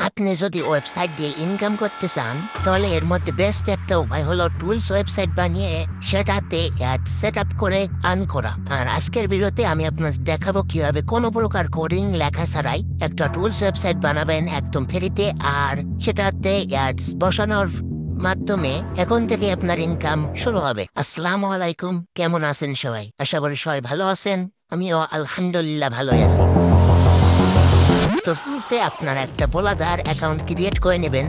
আপনি যদি ওয়েবসাইট দিয়ে ইনকাম করতে চান তাহলে এর মধ্যে বেস্ট একটা উপায় হলো টুলস ওয়েবসাইট বানিয়ে সেটাতে অ্যাড সেট আপ করে আর্ন করা। আর আজকের ভিডিওতে আমি আপনাদের দেখাবো কিভাবে কোনো প্রকার কোডিং লেখা ছাড়াই একটা টুলস ওয়েবসাইট বানাবেন একদম ফ্রিতে, আর সেটাতে অ্যাডস বসানোর মাধ্যমে এখন থেকে আপনার ইনকাম শুরু হবে। আসসালামু আলাইকুম, কেমন আছেন সবাই? আশা করি সবাই ভালো আছেন। আমিও আলহামদুলিল্লাহ ভালোই আছি। তো শুরুতে আপনারা একটা ব্লগার অ্যাকাউন্ট ক্রিয়েট করে নেবেন।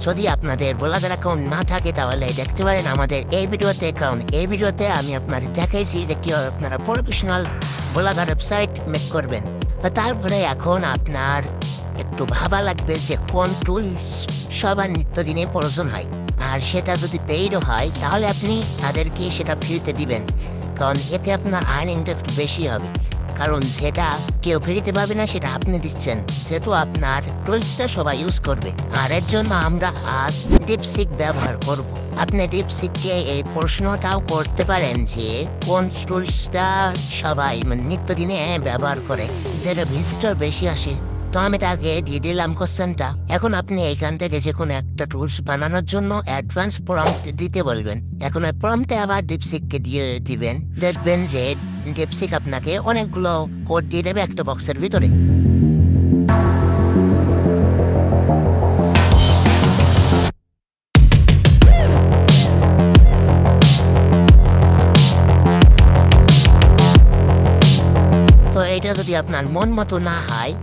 যদি আপনাদের ব্লগার অ্যাকাউন্ট না থাকে তাহলে দেখতে পারেন আমাদের এই ভিডিওতে। কারণ এই ভিডিওতে আমি আপনাদের দেখাইছি যে কীভাবে আপনারা প্রফেশনাল ব্লগার ওয়েবসাইট মেক করবেন। তারপরে এখন আপনার একটু ভাবা লাগবে যে কোন টুল সবার নিত্যদিনে প্রয়োজন হয়, আর সেটা যদি পেইডও হয় তাহলে আপনি তাদেরকে সেটা ফ্রিতে দিবেন, কারণ এতে আপনার আর্নিংটা একটু বেশি হবে। কারণ যেটা কেউ ফ্রিতে পাবে না সেটা আপনি দিচ্ছেন, যেহেতু আপনার টুলসটা সবাই ইউজ করবে। আর এর জন্য আমরা আজ ডিপসিক ব্যবহার করব। আপনি ডিপসিককে এই প্রশ্নটাও করতে পারেন যে কোন টুলসটা সবাই নিত্যদিনে ব্যবহার করে, যেটা ভিজিটর বেশি আসে। তো আমি তাকে দিয়ে দিলাম কোশ্চেনটা। এখন আপনি এইখান থেকে যে কোনো একটা টুলস বানানোর জন্য অ্যাডভান্স প্রম্পট দিতে বলবেন। এখন ওই প্রম্পটে আবার ডিপসিককে দিয়ে দিবেন। দেখবেন যে ডিপসিক আপনাকে অনেকগুলো কোড দিয়ে দেবে একটা বক্সের ভিতরে। তো এটা যদি আপনার মন মতো না হয়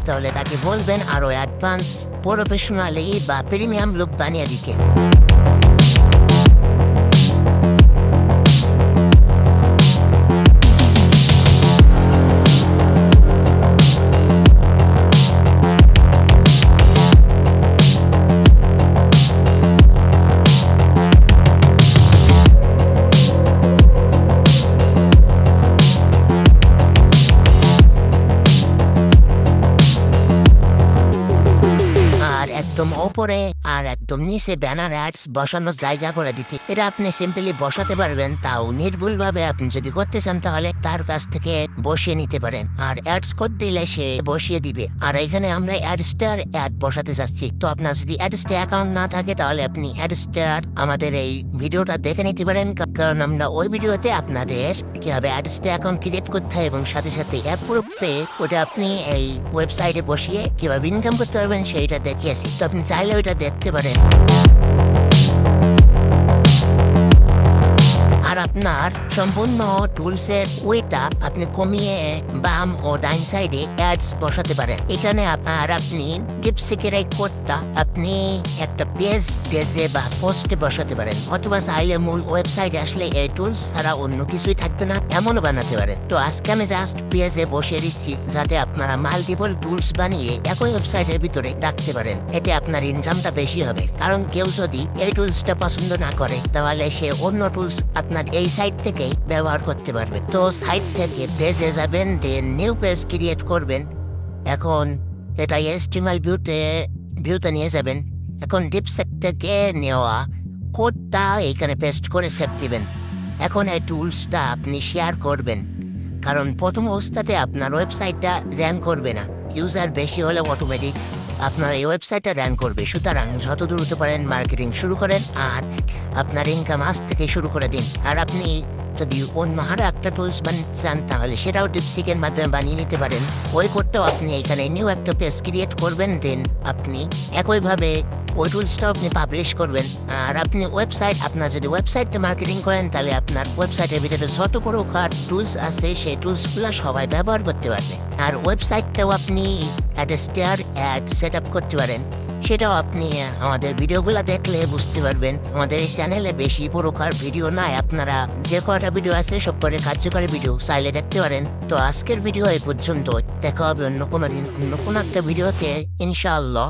তাহলে তাকে বলবেন আরো অ্যাডভান্স প্রফেশনালি বা প্রিমিয়াম লুক বানিয়ে দিতে। একদম ওপরে আর একদম নিচে ব্যানার অ্যাডস বসানোর জায়গা করে দিতে। এটা আপনি সিম্পলি বসাতে পারবেন, তাও নির্ভুলভাবে। আপনি যদি করতে চান তাহলে তার কাছ থেকে বসিয়ে নিতে পারেন, আর অ্যাডস কোড দিলে সে বসিয়ে দিবে। আর এখানে আমরা অ্যাডস্টার অ্যাড বসাতে চাচ্ছি। তো আপনার যদি অ্যাডস্টার অ্যাকাউন্ট না থাকে তাহলে আপনি অ্যাডস্টার আমাদের এই ভিডিওটা দেখে নিতে পারেন, কারণ আমরা ওই ভিডিওতে আপনাদের কিভাবে অ্যাডস্টার অ্যাকাউন্ট ক্রিয়েট করতে হয় এবং সাথে সাথে অ্যাপ্রুভে ওটা আপনি এই ওয়েবসাইটে বসিয়ে কিভাবে ইনকাম করতে পারবেন সেইটা দেখিয়েছি। তো আপনি চাইলে ওইটা দেখতে পারেন। আর আপনার সম্পূর্ণ টুলসের ওয়েটা আপনি কমিয়ে বাম ও ডাইন সাইডে অ্যাডস বসাতে পারেন। এখানে আপনি ডিপসিকের এই কোডটা আপনি একটা পেজে বা পোস্টে বসাতে পারেন, অথবা চাইলে মূল ওয়েবসাইটে আসলে এই টুলস ছাড়া অন্য কিছুই থাকবে না এমনও বানাতে পারেন। তো আজকে আমি জাস্ট পেজে বসিয়ে দিচ্ছি যাতে আপনারা মাল্টিপল টুলস বানিয়ে একই ওয়েবসাইটের ভিতরে রাখতে পারেন। এতে আপনার ইনকামটা বেশি হবে, কারণ কেউ যদি এই টুলসটা পছন্দ না করে তাহলে সে অন্য টুলস আপনার এই সাইট থেকেই ব্যবহার করতে পারবে। তো সাইট থেকে পেজে যাবেন, দেন নিউ পেজ ক্রিয়েট করবেন। এখন এটা HTML ভিউতে নিয়ে যাবেন। এখন ডিপসিক থেকে নেওয়া কোডটা এইখানে পেস্ট করে সেভ দিবেন। এখন এই টুলসটা আপনি শেয়ার করবেন, কারণ প্রথম অবস্থাতে আপনার ওয়েবসাইটটা র্যাঙ্ক করবে না। ইউজার বেশি হলে অটোমেটিক আপনার এই ওয়েবসাইটটা র্যাঙ্ক করবে। সুতরাং যত দূর হতে পারেন মার্কেটিং শুরু করেন, আর আপনার ইনকাম আজ থেকে শুরু করে দিন। আর আপনি যদি অন্য আরও একটা টুলস বানাতে চান তাহলে সেটাও ডিপসিকের মাধ্যমে বানিয়ে নিতে পারেন। ওই কোডটাও আপনি এখানে নিউ একটা পেজ ক্রিয়েট করবেন, দেন আপনি একইভাবে ওই টুলসটাও আপনি পাবলিশ করবেন। আর আপনি আপনার যদি ওয়েবসাইটে মার্কেটিং করেন তাহলে আপনার ওয়েবসাইটের ভিতরে যত প্রকার টুলস আছে সেই টুলসগুলো সবাই ব্যবহার করতে পারবে। আর ওয়েবসাইটটাও আপনি অ্যাডস্টার অ্যাড সেট আপ করতে পারেন। সেটাও আপনি আমাদের ভিডিওগুলো দেখলে বুঝতে পারবেন। আমাদের এই চ্যানেলে বেশি প্রকার ভিডিও নাই, আপনারা যে কটা ভিডিও আছে সব করে কার্যকরী ভিডিও চাইলে দেখতে পারেন। তো আজকের ভিডিও এই পর্যন্ত, দেখা হবে অন্য কোনো দিন অন্য কোনো একটা ভিডিওতে ইনশাআল্লাহ।